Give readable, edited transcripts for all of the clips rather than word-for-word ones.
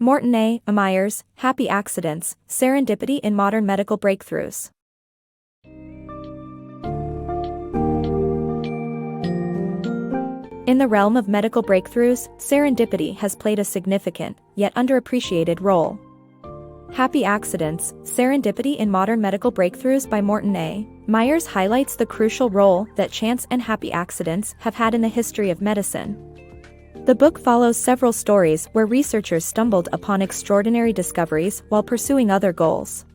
Morton Meyers, Happy Accidents, Serendipity in Modern Medical Breakthroughs. In the realm of medical breakthroughs, serendipity has played a significant, yet underappreciated role. Happy Accidents, Serendipity in Modern Medical Breakthroughs by Morton Meyers highlights the crucial role that chance and happy accidents have had in the history of medicine. The book follows several stories where researchers stumbled upon extraordinary discoveries while pursuing other goals.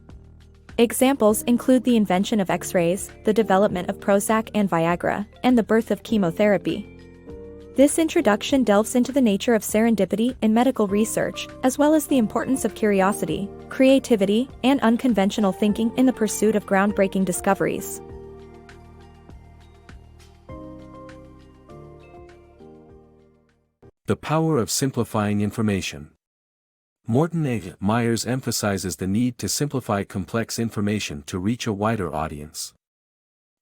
Examples include the invention of X-rays, the development of Prozac and Viagra, and the birth of chemotherapy. This introduction delves into the nature of serendipity in medical research, as well as the importance of curiosity, creativity, and unconventional thinking in the pursuit of groundbreaking discoveries. The power of simplifying information. Morton Meyers emphasizes the need to simplify complex information to reach a wider audience.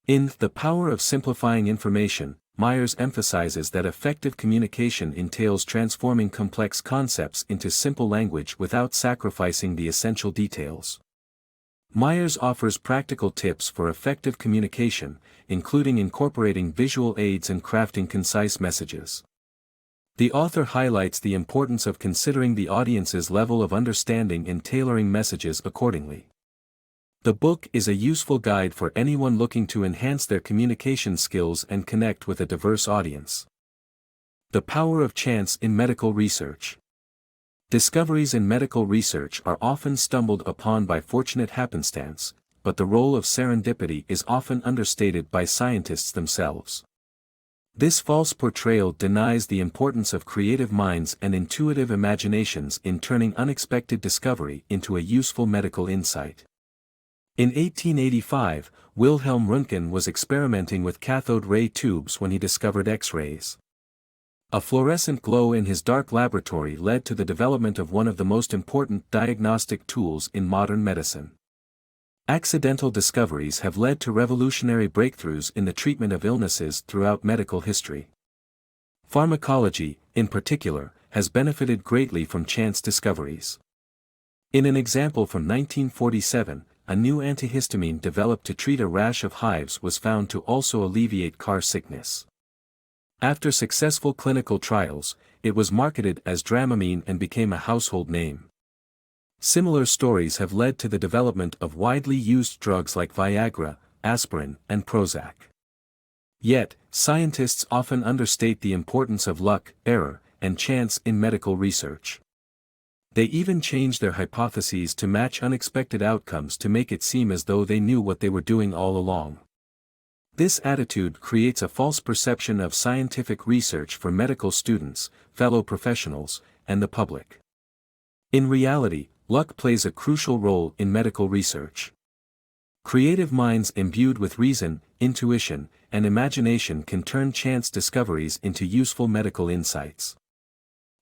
In The Power of Simplifying Information, Meyers emphasizes that effective communication entails transforming complex concepts into simple language without sacrificing the essential details. Meyers offers practical tips for effective communication, including incorporating visual aids and crafting concise messages. The author highlights the importance of considering the audience's level of understanding and tailoring messages accordingly. The book is a useful guide for anyone looking to enhance their communication skills and connect with a diverse audience. The Power of Chance in Medical Research. Discoveries in medical research are often stumbled upon by fortunate happenstance, but the role of serendipity is often understated by scientists themselves. This false portrayal denies the importance of creative minds and intuitive imaginations in turning unexpected discovery into a useful medical insight. In 1885, Wilhelm Röntgen was experimenting with cathode ray tubes when he discovered X-rays. A fluorescent glow in his dark laboratory led to the development of one of the most important diagnostic tools in modern medicine. Accidental discoveries have led to revolutionary breakthroughs in the treatment of illnesses throughout medical history. Pharmacology, in particular, has benefited greatly from chance discoveries. In an example from 1947, a new antihistamine developed to treat a rash of hives was found to also alleviate car sickness. After successful clinical trials, it was marketed as Dramamine and became a household name. Similar stories have led to the development of widely used drugs like Viagra, aspirin, and Prozac. Yet, scientists often understate the importance of luck, error, and chance in medical research. They even change their hypotheses to match unexpected outcomes to make it seem as though they knew what they were doing all along. This attitude creates a false perception of scientific research for medical students, fellow professionals, and the public. In reality, luck plays a crucial role in medical research. Creative minds imbued with reason, intuition, and imagination can turn chance discoveries into useful medical insights.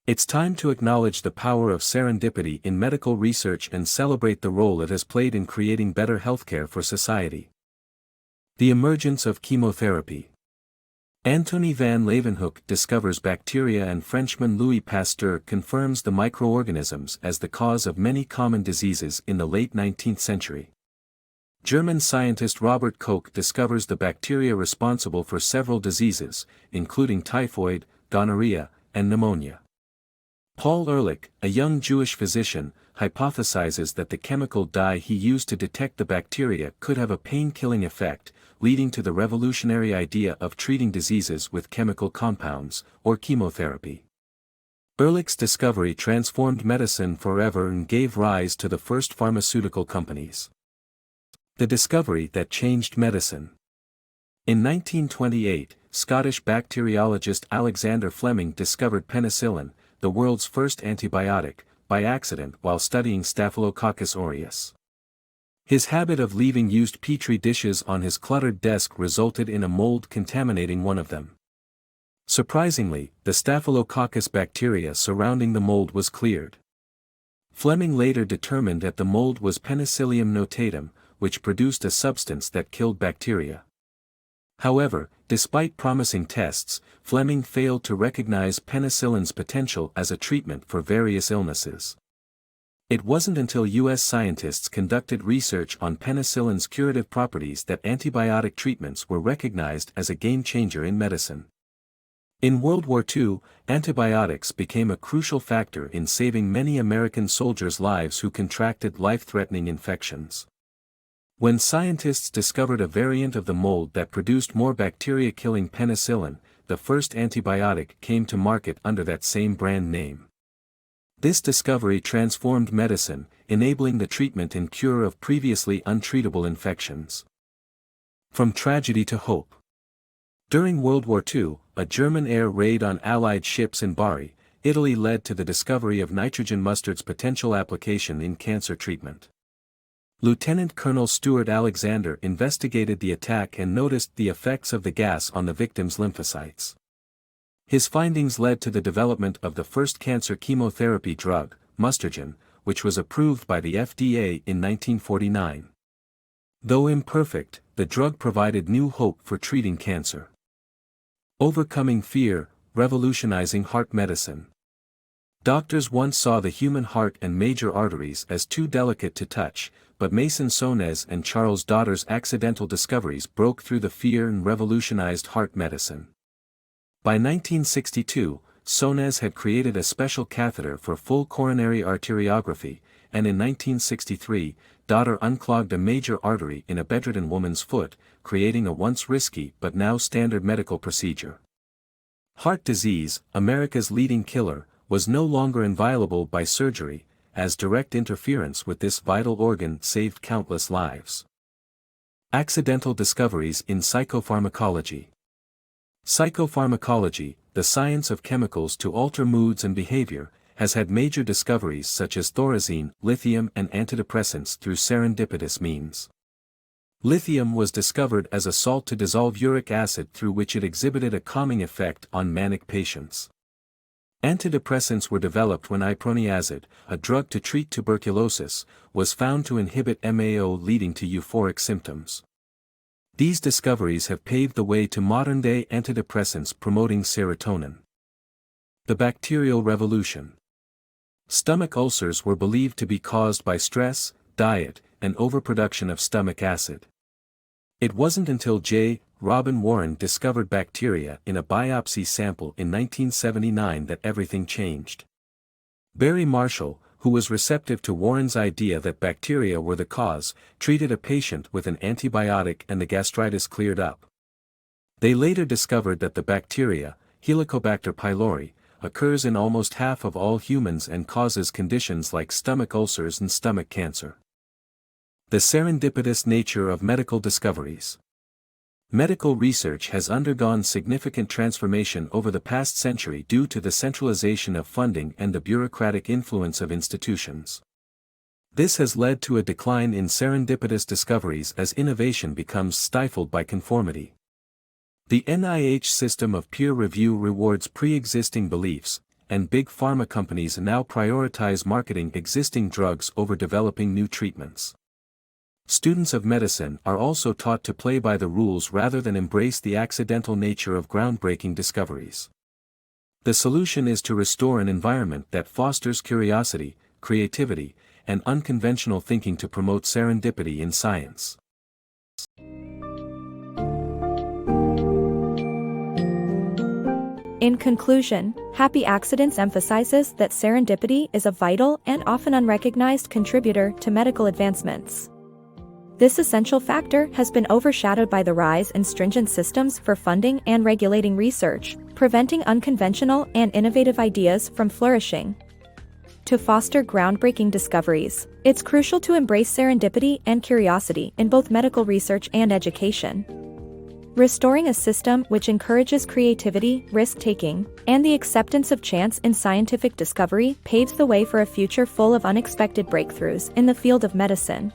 It's time to acknowledge the power of serendipity in medical research and celebrate the role it has played in creating better healthcare for society. The Emergence of Chemotherapy. Antony van Leeuwenhoek discovers bacteria and Frenchman Louis Pasteur confirms the microorganisms as the cause of many common diseases in the late 19th century. German scientist Robert Koch discovers the bacteria responsible for several diseases, including typhoid, gonorrhea, and pneumonia. Paul Ehrlich, a young Jewish physician, hypothesizes that the chemical dye he used to detect the bacteria could have a pain-killing effect, leading to the revolutionary idea of treating diseases with chemical compounds, or chemotherapy. Ehrlich's discovery transformed medicine forever and gave rise to the first pharmaceutical companies. The discovery that changed medicine. In 1928, Scottish bacteriologist Alexander Fleming discovered penicillin, the world's first antibiotic, by accident while studying Staphylococcus aureus. His habit of leaving used petri dishes on his cluttered desk resulted in a mold contaminating one of them. Surprisingly, the Staphylococcus bacteria surrounding the mold was cleared. Fleming later determined that the mold was Penicillium notatum, which produced a substance that killed bacteria. However, despite promising tests, Fleming failed to recognize penicillin's potential as a treatment for various illnesses. It wasn't until U.S. scientists conducted research on penicillin's curative properties that antibiotic treatments were recognized as a game-changer in medicine. In World War II, antibiotics became a crucial factor in saving many American soldiers' lives who contracted life-threatening infections. When scientists discovered a variant of the mold that produced more bacteria-killing penicillin, the first antibiotic came to market under that same brand name. This discovery transformed medicine, enabling the treatment and cure of previously untreatable infections. From tragedy to hope. During World War II, a German air raid on Allied ships in Bari, Italy led to the discovery of nitrogen mustard's potential application in cancer treatment. Lieutenant Colonel Stuart Alexander investigated the attack and noticed the effects of the gas on the victims' lymphocytes. His findings led to the development of the first cancer chemotherapy drug, Mustargen, which was approved by the FDA in 1949. Though imperfect, the drug provided new hope for treating cancer. Overcoming fear, revolutionizing heart medicine. Doctors once saw the human heart and major arteries as too delicate to touch, but Mason Sonnes and Charles Dauder's accidental discoveries broke through the fear and revolutionized heart medicine. By 1962, Sonnes had created a special catheter for full coronary arteriography, and in 1963, Dauder unclogged a major artery in a bedridden woman's foot, creating a once risky but now standard medical procedure. Heart disease, America's leading killer, was no longer inviolable by surgery, as direct interference with this vital organ saved countless lives. Accidental discoveries in psychopharmacology. Psychopharmacology, the science of chemicals to alter moods and behavior, has had major discoveries such as thorazine, lithium and antidepressants through serendipitous means. Lithium was discovered as a salt to dissolve uric acid through which it exhibited a calming effect on manic patients. Antidepressants were developed when iproniazid, a drug to treat tuberculosis, was found to inhibit MAO leading to euphoric symptoms. These discoveries have paved the way to modern-day antidepressants promoting serotonin. The Bacterial Revolution. Stomach ulcers were believed to be caused by stress, diet, and overproduction of stomach acid. It wasn't until J. Robin Warren discovered bacteria in a biopsy sample in 1979 that everything changed. Barry Marshall, who was receptive to Warren's idea that bacteria were the cause, treated a patient with an antibiotic and the gastritis cleared up. They later discovered that the bacteria, Helicobacter pylori, occurs in almost half of all humans and causes conditions like stomach ulcers and stomach cancer. The serendipitous nature of medical discoveries. Medical research has undergone significant transformation over the past century due to the centralization of funding and the bureaucratic influence of institutions. This has led to a decline in serendipitous discoveries as innovation becomes stifled by conformity. The NIH system of peer review rewards pre-existing beliefs, and big pharma companies now prioritize marketing existing drugs over developing new treatments. Students of medicine are also taught to play by the rules rather than embrace the accidental nature of groundbreaking discoveries. The solution is to restore an environment that fosters curiosity, creativity, and unconventional thinking to promote serendipity in science. In conclusion, Happy Accidents emphasizes that serendipity is a vital and often unrecognized contributor to medical advancements. This essential factor has been overshadowed by the rise in stringent systems for funding and regulating research, preventing unconventional and innovative ideas from flourishing. To foster groundbreaking discoveries, it's crucial to embrace serendipity and curiosity in both medical research and education. Restoring a system which encourages creativity, risk-taking, and the acceptance of chance in scientific discovery paves the way for a future full of unexpected breakthroughs in the field of medicine.